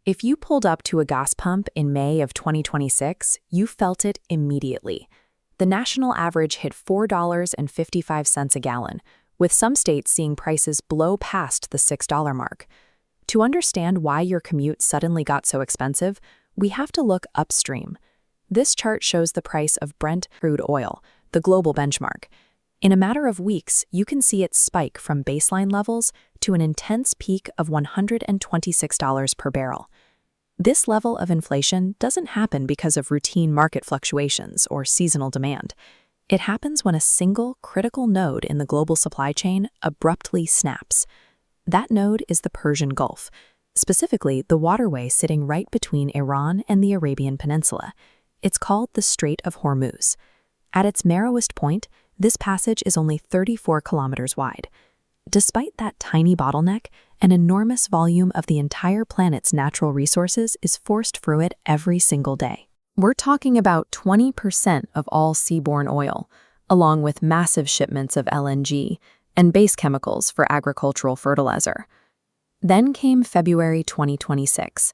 If you pulled up to a gas pump in May of 2026, you felt it immediately. The national average hit $4.55 a gallon, with some states seeing prices blow past the $6 mark. To understand why your commute suddenly got so expensive, we have to look upstream. This chart shows the price of Brent crude oil, the global benchmark. In a matter of weeks, you can see it spike from baseline levels to an intense peak of $126 per barrel. This level of inflation doesn't happen because of routine market fluctuations or seasonal demand. It happens when a single critical node in the global supply chain abruptly snaps. That node is the Persian Gulf, specifically the waterway sitting right between Iran and the Arabian Peninsula. It's called the Strait of Hormuz. At its narrowest point, this passage is only 34 kilometers wide. Despite that tiny bottleneck, an enormous volume of the entire planet's natural resources is forced through it every single day. We're talking about 20% of all seaborne oil, along with massive shipments of LNG and base chemicals for agricultural fertilizer. Then came February 2026.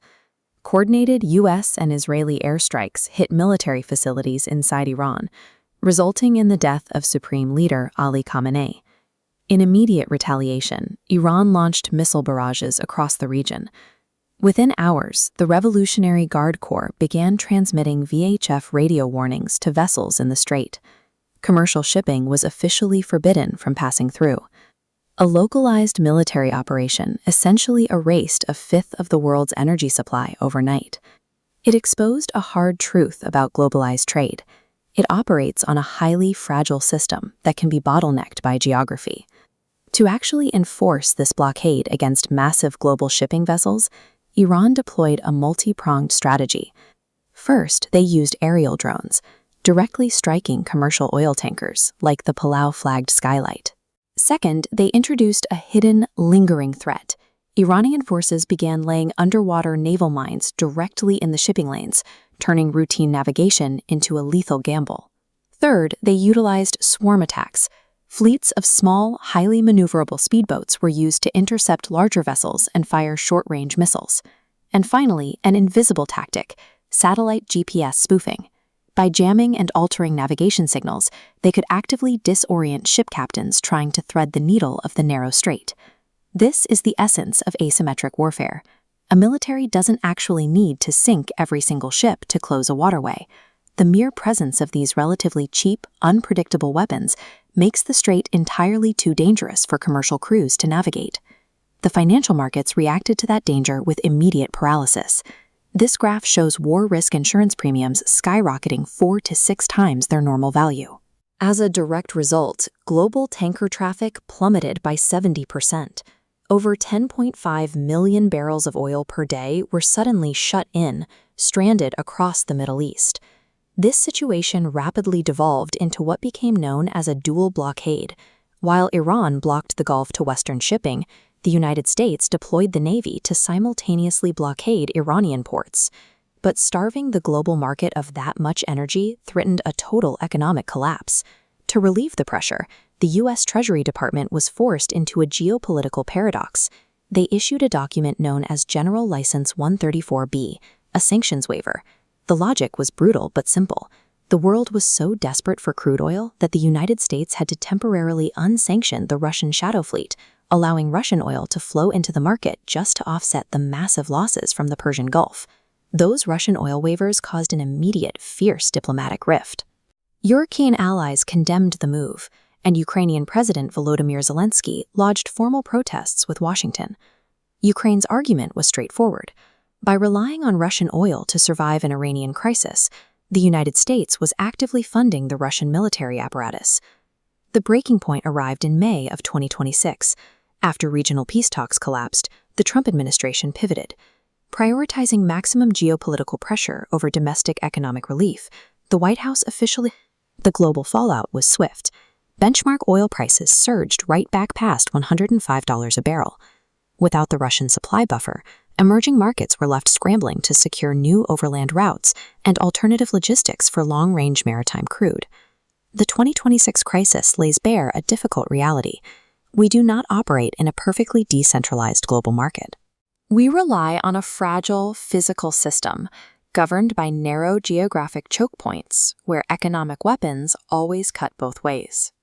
Coordinated U.S. and Israeli airstrikes hit military facilities inside Iran, resulting in the death of Supreme Leader Ali Khamenei. In immediate retaliation, Iran launched missile barrages across the region. Within hours, the Revolutionary Guard Corps began transmitting VHF radio warnings to vessels in the strait. Commercial shipping was officially forbidden from passing through. A localized military operation essentially erased a fifth of the world's energy supply overnight. It exposed a hard truth about globalized trade. It operates on a highly fragile system that can be bottlenecked by geography. To actually enforce this blockade against massive global shipping vessels, Iran deployed a multi-pronged strategy. First, they used aerial drones, directly striking commercial oil tankers like the Palau-flagged Skylight. Second, they introduced a hidden, lingering threat. Iranian forces began laying underwater naval mines directly in the shipping lanes, turning routine navigation into a lethal gamble. Third, they utilized swarm attacks. Fleets of small, highly maneuverable speedboats were used to intercept larger vessels and fire short-range missiles. And finally, an invisible tactic, satellite GPS spoofing. By jamming and altering navigation signals, they could actively disorient ship captains trying to thread the needle of the narrow strait. This is the essence of asymmetric warfare. A military doesn't actually need to sink every single ship to close a waterway. The mere presence of these relatively cheap, unpredictable weapons makes the strait entirely too dangerous for commercial crews to navigate. The financial markets reacted to that danger with immediate paralysis. This graph shows war risk insurance premiums skyrocketing 4 to 6 times their normal value. As a direct result, global tanker traffic plummeted by 70%. Over 10.5 million barrels of oil per day were suddenly shut in, stranded across the Middle East. This situation rapidly devolved into what became known as a dual blockade. While Iran blocked the Gulf to Western shipping, the United States deployed the Navy to simultaneously blockade Iranian ports. But starving the global market of that much energy threatened a total economic collapse. To relieve the pressure, the U.S. Treasury Department was forced into a geopolitical paradox. They issued a document known as General License 134B, a sanctions waiver. The logic was brutal but simple. The world was so desperate for crude oil that the United States had to temporarily unsanction the Russian shadow fleet, allowing Russian oil to flow into the market just to offset the massive losses from the Persian Gulf. Those Russian oil waivers caused an immediate, fierce diplomatic rift. European allies condemned the move, and Ukrainian President Volodymyr Zelensky lodged formal protests with Washington. Ukraine's argument was straightforward. By relying on Russian oil to survive an Iranian crisis, the United States was actively funding the Russian military apparatus. The breaking point arrived in May of 2026. After regional peace talks collapsed, the Trump administration pivoted. Prioritizing maximum geopolitical pressure over domestic economic relief, the White House officially... The global fallout was swift. Benchmark oil prices surged right back past $105 a barrel. Without the Russian supply buffer, emerging markets were left scrambling to secure new overland routes and alternative logistics for long-range maritime crude. The 2026 crisis lays bare a difficult reality. We do not operate in a perfectly decentralized global market. We rely on a fragile physical system governed by narrow geographic choke points where economic weapons always cut both ways.